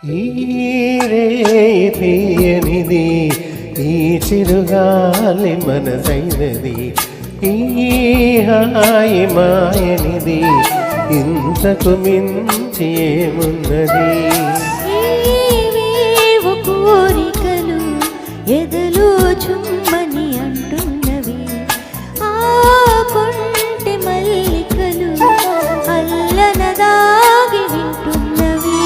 ఈ తీయనిది ఈ చిరుగాలి మనసైనది, ఈ హాయి మాయనిది ఇంతకు మించి ఏమున్నది. కోరికలు ఎదలో చుమ్మని అంటున్నవి, ఆ కొంటె మల్లికలు అల్లన దాగి వింటున్నవి.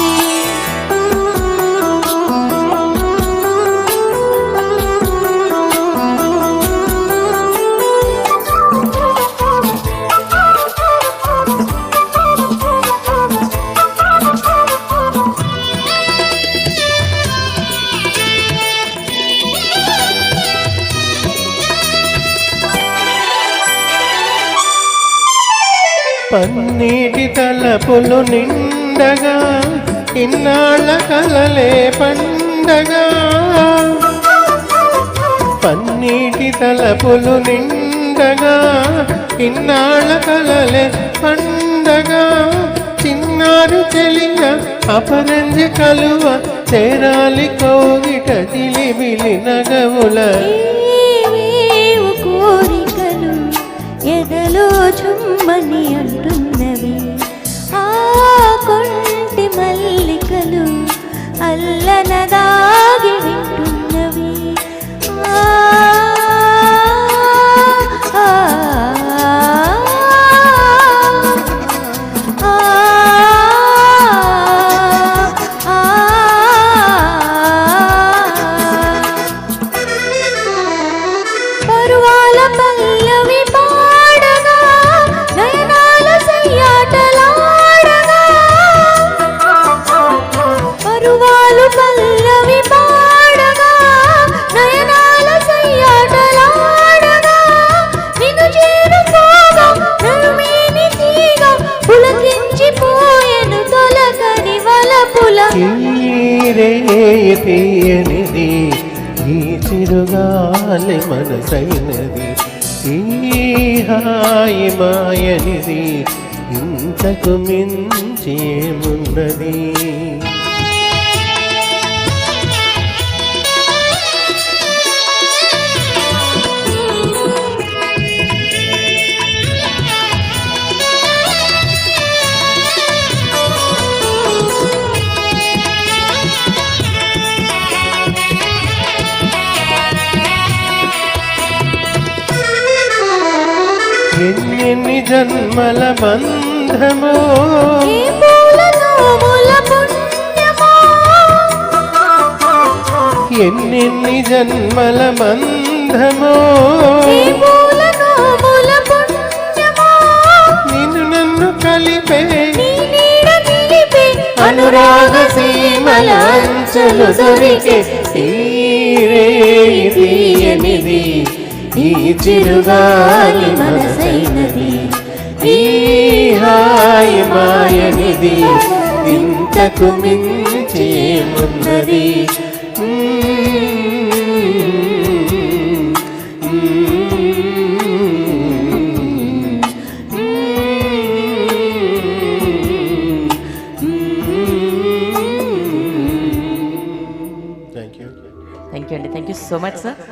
పన్నీటి తలపులు నిండగా ఇన్నాళ్ళ కలలే పండగా, పన్నీటి తలపులు నిండగా ఇన్నాళ్ళ కలలే పండగా, చిన్నారు చెలియ అపరంజి కలువ చేరాలి కోగిట జిలిబిలి నగవుల. కోరికలు ఎదలో చుమ్మని అంటున్నవి, ఆ కొంటి మల్లికలు అల్లన దాగి వింటున్నవి. పరువాల పల్లవి పాడగా నయనాల సయ్యాటలాడగా, పరువాలు పల్లవి పాడగా నయనాల సయ్యాటలాడగా, నిన్ను చేరుకోగా నరుమేని తీగ పులకించిపోయెను తొలకని వలపుల. తీయనిది ఈ చిరుగాలి మనసైనది, ఈ హాయి మాయనిది ఇంతకు మించి ఏమున్నది. ఎన్ని జన్మల బంధమో, ఎన్ని జన్మల బంధమో, నిన్ను నన్ను కలిపే అనురాగ సీమల అంచులు దొరికే. తీయనిది ఈ చిరుగాలి మనసైనది, ఈ హాయి మాయనిది ఇంతకు మించి ఏమున్నది. థ్యాంక్ యూ అండి, thank you so much sir.